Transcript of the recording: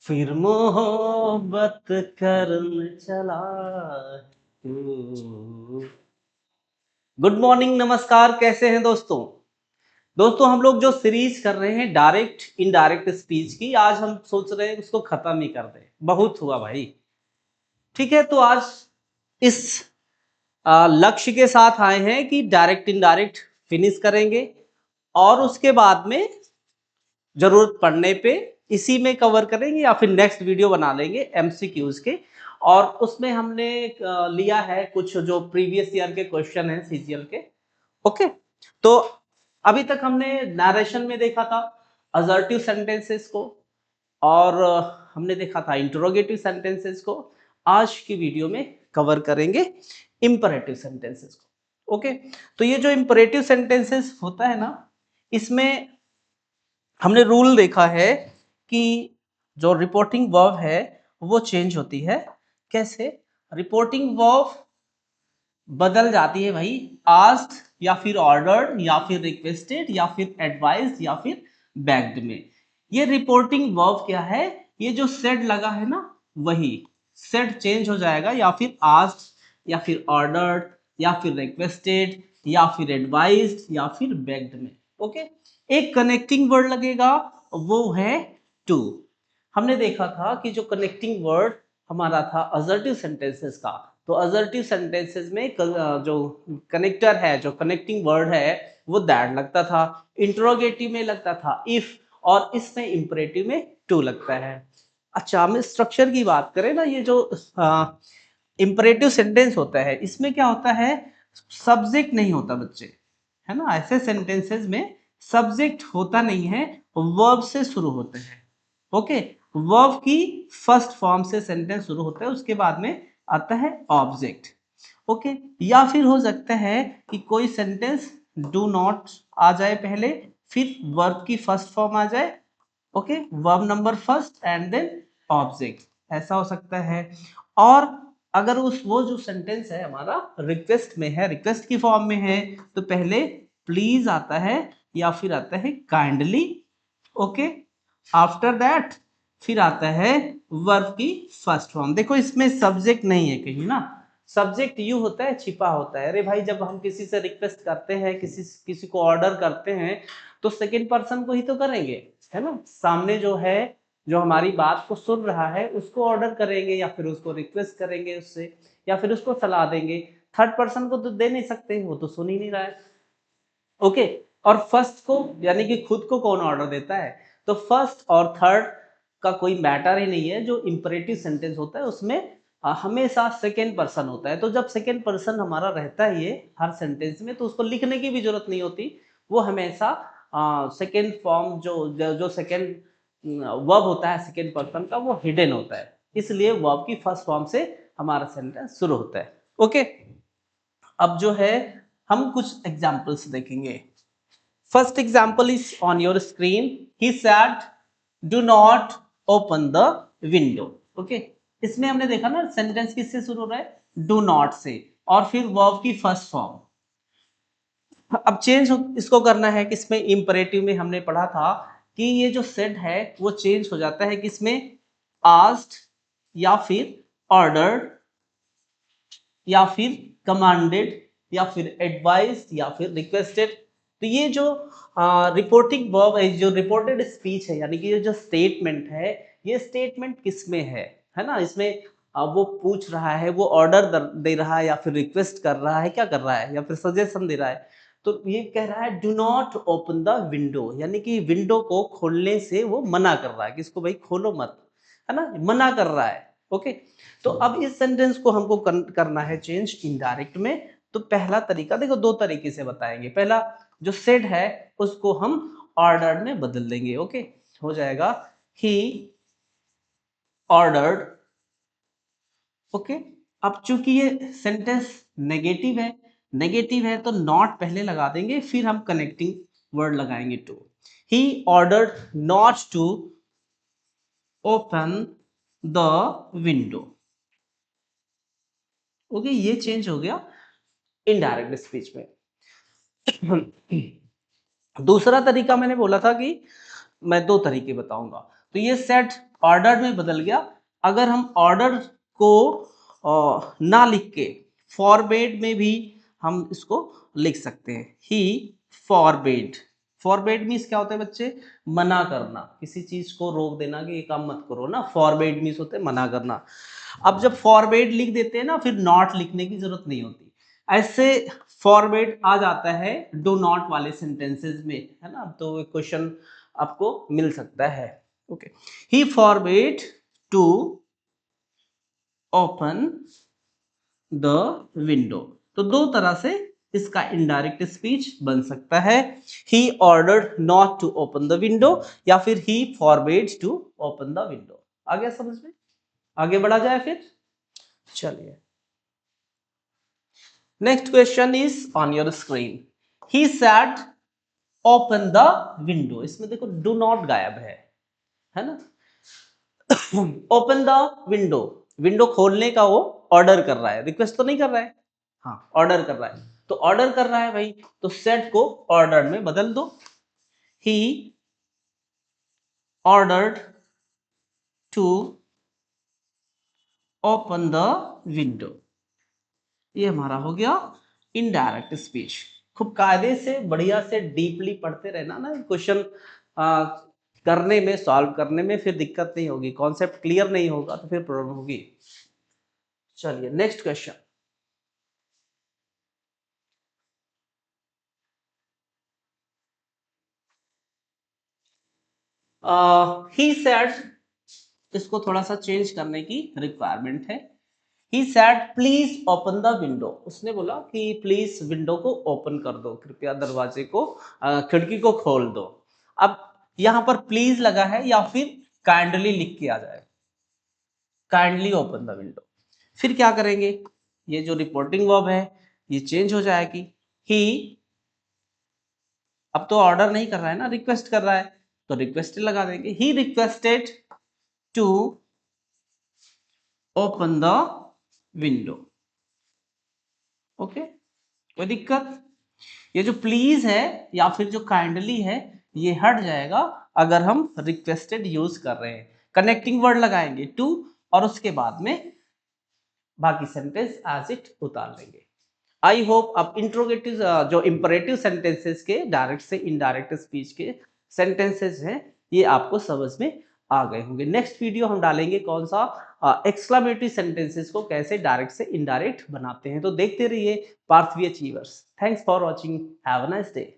फिर मोहब्बत करने चला तू। गुड मॉर्निंग, नमस्कार, कैसे हैं दोस्तों। दोस्तों हम लोग जो सीरीज कर रहे हैं डायरेक्ट इनडायरेक्ट स्पीच की, आज हम सोच रहे हैं उसको खत्म ही कर दें। बहुत हुआ भाई। ठीक है, तो आज इस लक्ष्य के साथ आए हैं कि डायरेक्ट इनडायरेक्ट फिनिश करेंगे और उसके बाद में जरूरत पड़ने पे इसी में कवर करेंगे या फिर नेक्स्ट वीडियो बना लेंगे एमसीक्यूज के। और उसमें हमने लिया है कुछ जो प्रीवियस ईयर के क्वेश्चन हैं सीजीएल के। ओके, तो अभी तक हमने नरेशन में देखा था असर्टिव सेंटेंसेस को, और हमने देखा था इंटरोगेटिव सेंटेंसेस को। आज की वीडियो में कवर करेंगे इंपरेटिव सेंटेंसेस को। ओके, तो ये जो इंपरेटिव सेंटेंसेस होता है ना, इसमें हमने रूल देखा है कि जो रिपोर्टिंग वर्ब है वो चेंज होती है। कैसे? रिपोर्टिंग वर्ब बदल जाती है भाई, आस्क्ड या फिर ऑर्डर्ड या फिर रिक्वेस्टेड या फिर एडवाइज्ड या फिर बेग्ड में। ये रिपोर्टिंग वर्ब क्या है? ये जो सेड लगा है ना, वही सेड चेंज हो जाएगा, या फिर आस्क्ड या फिर ऑर्डर्ड या फिर रिक्वेस्टेड या फिर एडवाइज्ड या फिर बेग्ड में। ओके, एक कनेक्टिंग वर्ड लगेगा, वो है टू। हमने देखा था कि जो कनेक्टिंग वर्ड हमारा था असर्टिव सेंटेंसेस का, तो असर्टिव सेंटेंसेस में जो कनेक्टर है, जो कनेक्टिंग वर्ड है, वो दैट लगता था। इंट्रोगेटिव में लगता था इफ, और इसमें इंपरेटिव में टू लगता है। अच्छा, हम स्ट्रक्चर की बात करें ना, ये जो इंपरेटिव सेंटेंस होता है इसमें क्या होता है? सब्जेक्ट नहीं होता बच्चे, है ना। ऐसे सेंटेंसेस में सब्जेक्ट होता नहीं है, वर्ब से शुरू होते हैं। ओके, वर्ब की फर्स्ट फॉर्म से सेंटेंस शुरू होता है, उसके बाद में आता है ऑब्जेक्ट। ओके, या फिर हो सकता है कि कोई सेंटेंस डू नॉट आ जाए पहले, फिर वर्ब की फर्स्ट फॉर्म आ जाए। Okay, verb number first and then object, ऐसा हो सकता है। और अगर उस वो जो सेंटेंस है हमारा रिक्वेस्ट में है, रिक्वेस्ट की फॉर्म में है, तो पहले प्लीज आता है या फिर आता है काइंडली। ओके, आफ्टर दैट फिर आता है वर्ब की फर्स्ट फॉर्म। देखो इसमें सब्जेक्ट नहीं है कहीं ना, सब्जेक्ट यू होता है, छिपा होता है। अरे भाई, जब हम किसी से रिक्वेस्ट करते हैं, किसी किसी को ऑर्डर करते हैं, तो सेकंड पर्सन को ही तो करेंगे, है ना। सामने जो है, जो हमारी बात को सुन रहा है, उसको ऑर्डर करेंगे या फिर उसको रिक्वेस्ट करेंगे उससे, या फिर उसको सलाह देंगे। थर्ड पर्सन को तो दे नहीं सकते, वो तो सुन ही नहीं रहा है। ओके, और फर्स्ट को यानी कि खुद को कौन ऑर्डर देता है? तो फर्स्ट और थर्ड का कोई मैटर ही नहीं है। जो इंपरेटिव सेंटेंस होता है उसमें हमेशा सेकेंड पर्सन होता है। तो जब सेकेंड पर्सन हमारा रहता है ये हर सेंटेंस में, तो उसको लिखने की भी जरूरत नहीं होती। वो हमेशा सेकेंड फॉर्म जो सेकेंड वर्ब होता है सेकेंड पर्सन का, वो हिडन होता है, इसलिए वर्ब की फर्स्ट फॉर्म से हमारा सेंटेंस शुरू होता है। ओके, अब जो है हम कुछ एग्जाम्पल्स देखेंगे। First example is on your screen. He said do not open the window. Okay, इसमें हमने देखा ना सेंटेंस किससे शुरू हो रहा है? डू नॉट से, और फिर वर्ब की फर्स्ट फॉर्म। अब चेंज इसको करना है किसमें? इंपरेटिव में हमने पढ़ा था कि ये जो सेड है वो चेंज हो जाता है किसमें? आस्क्ड या फिर ऑर्डर्ड या फिर कमांडेड या फिर एडवाइज्ड या फिर रिक्वेस्टेड। तो ये जो रिपोर्टिंग वर्ब है, जो रिपोर्टेड स्पीच है, यानी कि ये जो स्टेटमेंट है, ये स्टेटमेंट किस में है ना। इसमें वो पूछ रहा है, वो ऑर्डर दे रहा है या फिर रिक्वेस्ट कर रहा है, क्या कर रहा है, या फिर सजेशन दे रहा है। तो ये कह रहा है do not open the window, यानी कि विंडो को खोलने से वो मना कर रहा है कि इसको भाई खोलो मत, है ना, मना कर रहा है। ओके, तो अब इस सेंटेंस को हमको करना है चेंज इनडायरेक्ट में। तो पहला तरीका देखो, दो तरीके से बताएंगे। पहला, जो सेड है उसको हम ऑर्डर्ड में बदल देंगे। ओके, हो जाएगा ही ऑर्डर्ड। ओके, अब चूंकि ये सेंटेंस नेगेटिव है, नेगेटिव है तो नॉट पहले लगा देंगे, फिर हम कनेक्टिंग वर्ड लगाएंगे to. He ordered not to open the window. Okay, ये चेंज हो गया इनडायरेक्ट स्पीच में। दूसरा तरीका मैंने बोला था कि मैं दो तरीके बताऊंगा। तो ये सेड ऑर्डर में बदल गया। अगर हम ऑर्डर को ना लिख के फॉरबेड में भी हम इसको लिख सकते हैं। ही फॉरबेड, फॉरबेड मीन्स क्या होता है बच्चे, मना करना, किसी चीज को रोक देना कि ये काम मत करो ना, फॉरबेड मीन्स होते हैं मना करना। अब जब फॉरबेड लिख देते हैं ना, फिर नॉट लिखने की जरूरत नहीं होती। ऐसे फॉरबेड आ जाता है डू नॉट वाले सेंटेंसेस में, है ना। तो क्वेश्चन आपको मिल सकता है। Okay, he forbade to open the window. तो दो तरह से इसका इनडायरेक्ट स्पीच बन सकता है। He ordered not to open the window या फिर he forbade to open the window. आ गया समझ में? आगे बढ़ा जाए फिर, चलिए। Next question is on your screen. He said open the window. इसमें देखो डू नॉट गायब है ना। ओपन द विंडो, विंडो खोलने का वो ऑर्डर कर रहा है, रिक्वेस्ट तो नहीं कर रहा है, हाँ ऑर्डर कर रहा है। तो ऑर्डर कर रहा है भाई, तो सेट को ऑर्डर में बदल दो। He ordered to open the window. ये हमारा हो गया इनडायरेक्ट स्पीच। खूब कायदे से बढ़िया से डीपली पढ़ते रहना ना, क्वेश्चन करने में, सॉल्व करने में फिर दिक्कत नहीं होगी। कॉन्सेप्ट क्लियर नहीं होगा तो फिर प्रॉब्लम होगी। चलिए नेक्स्ट क्वेश्चन। ही सेड, इसको थोड़ा सा चेंज करने की रिक्वायरमेंट है। He said please open the window. उसने बोला कि प्लीज विंडो को ओपन कर दो, कृपया दरवाजे को, खिड़की को खोल दो। अब यहां पर प्लीज लगा है या फिर काइंडली लिख के आ जाए, काइंडली ओपन द विंडो। फिर क्या करेंगे, ये जो रिपोर्टिंग वर्ब है ये चेंज हो जाएगी। ही, अब तो ऑर्डर नहीं कर रहा है ना, रिक्वेस्ट कर रहा है, तो रिक्वेस्ट लगा देंगे। He requested to open the window. Okay, कोई दिक्कत? ये जो प्लीज है या फिर जो काइंडली है ये हट जाएगा अगर हम रिक्वेस्टेड यूज कर रहे हैं। कनेक्टिंग वर्ड लगाएंगे टू और उसके बाद में बाकी सेंटेंस एज इट उतार लेंगे। आई होप अब इंट्रोगेटिव जो इंपरेटिव सेंटेंसेस के डायरेक्ट से इनडायरेक्ट स्पीच के सेंटेंसेस हैं ये आपको समझ में आ गए होंगे। नेक्स्ट वीडियो हम डालेंगे कौन सा, एक्सक्लामेटरी सेंटेंसेस को कैसे डायरेक्ट से इनडायरेक्ट बनाते हैं। तो देखते रहिए Parthavi achievers. Thanks for watching, have a nice day.